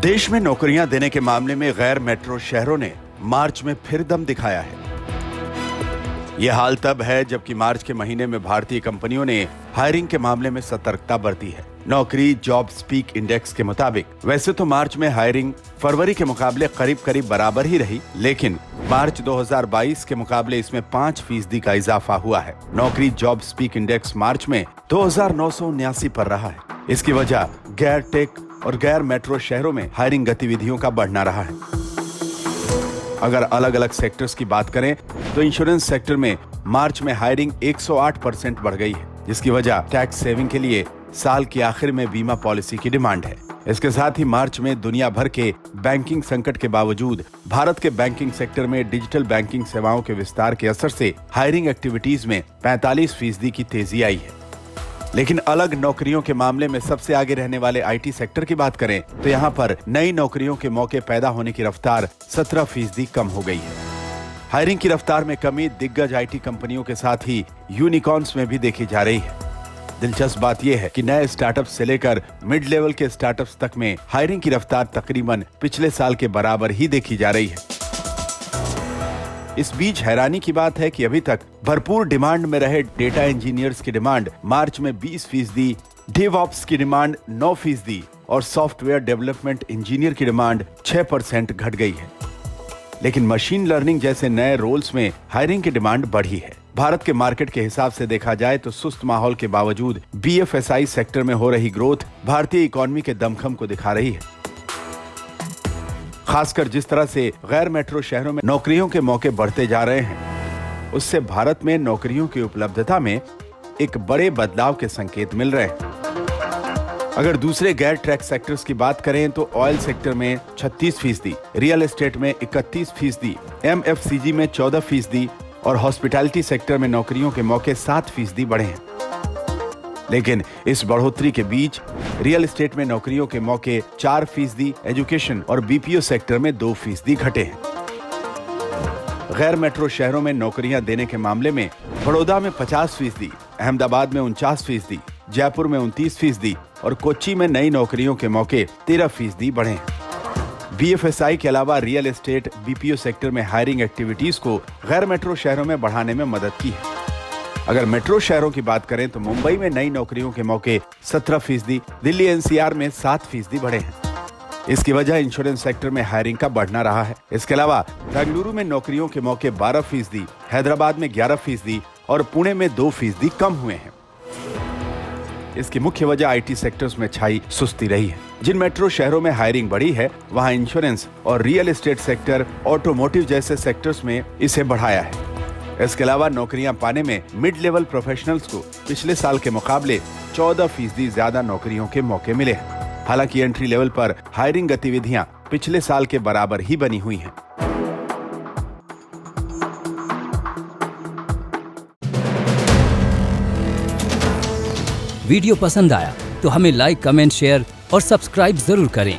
देश में नौकरियां देने के मामले में गैर मेट्रो शहरों ने मार्च में फिर दम दिखाया है। यह हाल तब है जबकि मार्च के महीने में भारतीय कंपनियों ने हायरिंग के मामले में सतर्कता बरती है। नौकरी जॉब स्पीक इंडेक्स के मुताबिक वैसे तो मार्च में हायरिंग फरवरी के मुकाबले करीब करीब बराबर ही रही, लेकिन मार्च 2022 के मुकाबले इसमें 5% का इजाफा हुआ है। नौकरी जॉब स्पीक इंडेक्स मार्च में 2979 पर रहा है। इसकी वजह गैर टेक और गैर मेट्रो शहरों में हायरिंग गतिविधियों का बढ़ना रहा है। अगर अलग अलग सेक्टर्स की बात करें तो इंश्योरेंस सेक्टर में मार्च में हायरिंग 108% बढ़ गई है, जिसकी वजह टैक्स सेविंग के लिए साल के आखिर में बीमा पॉलिसी की डिमांड है। इसके साथ ही मार्च में दुनिया भर के बैंकिंग संकट के बावजूद भारत के बैंकिंग सेक्टर में डिजिटल बैंकिंग सेवाओं के विस्तार के असर से हायरिंग एक्टिविटीज में 45% की तेजी आई है। लेकिन अलग नौकरियों के मामले में सबसे आगे रहने वाले आईटी सेक्टर की बात करें तो यहाँ पर नई नौकरियों के मौके पैदा होने की रफ्तार 17% कम हो गई है। हायरिंग की रफ्तार में कमी दिग्गज आईटी कंपनियों के साथ ही यूनिकॉर्न्स में भी देखी जा रही है। दिलचस्प बात यह है कि नए स्टार्टअप से लेकर मिड लेवल के स्टार्टअप्स तक में हायरिंग की रफ्तार तकरीबन पिछले साल के बराबर ही देखी जा रही है। इस बीच हैरानी की बात है कि अभी तक भरपूर डिमांड में रहे डेटा इंजीनियर्स की डिमांड मार्च में 20%, डेवऑप्स की डिमांड 9% और सॉफ्टवेयर डेवलपमेंट इंजीनियर की डिमांड 6% घट गई है। लेकिन मशीन लर्निंग जैसे नए रोल्स में हायरिंग की डिमांड बढ़ी है। भारत के मार्केट के हिसाब से देखा जाए तो सुस्त माहौल के बावजूद बीएफएसआई सेक्टर में हो रही ग्रोथ भारतीय इकोनॉमी के दमखम को दिखा रही है। खासकर जिस तरह से गैर मेट्रो शहरों में नौकरियों के मौके बढ़ते जा रहे हैं, उससे भारत में नौकरियों की उपलब्धता में एक बड़े बदलाव के संकेत मिल रहे हैं। अगर दूसरे गैर ट्रैक सेक्टर्स की बात करें तो ऑयल सेक्टर में 36%, रियल एस्टेट में 31%, एमएफसीजी में 14% और हॉस्पिटैलिटी सेक्टर में नौकरियों के मौके 7% बढ़े हैं। लेकिन इस बढ़ोतरी के बीच रियल एस्टेट में नौकरियों के मौके 4%, एजुकेशन और बीपीओ सेक्टर में 2% घटे हैं। गैर मेट्रो शहरों में नौकरियां देने के मामले में बड़ौदा में 50%, अहमदाबाद में 49%, जयपुर में 29% और कोच्चि में नई नौकरियों के मौके 13% बढ़े हैं। बीएफएसआई के अलावा रियल एस्टेट बीपीओ सेक्टर में हायरिंग एक्टिविटीज को गैर मेट्रो शहरों में बढ़ाने में मदद की है। अगर मेट्रो शहरों की बात करें तो मुंबई में नई नौकरियों के मौके 17%, दिल्ली एनसीआर में 7% बढ़े हैं। इसकी वजह इंश्योरेंस सेक्टर में हायरिंग का बढ़ना रहा है। इसके अलावा बेंगलुरु में नौकरियों के मौके 12%, हैदराबाद में 11% और पुणे में 2% कम हुए हैं। इसकी मुख्य वजह आईटी सेक्टर्स में छाई सुस्ती रही है। जिन मेट्रो शहरों में हायरिंग बढ़ी है वहां इंश्योरेंस और रियल एस्टेट सेक्टर, ऑटोमोटिव जैसे सेक्टर्स में इसे बढ़ाया है। इसके अलावा नौकरियां पाने में मिड लेवल प्रोफेशनल्स को पिछले साल के मुकाबले 14% ज्यादा नौकरियों के मौके मिले हैं। हालांकि एंट्री लेवल पर हायरिंग गतिविधियां पिछले साल के बराबर ही बनी हुई हैं। वीडियो पसंद आया तो हमें लाइक, कमेंट, शेयर और सब्सक्राइब जरूर करें।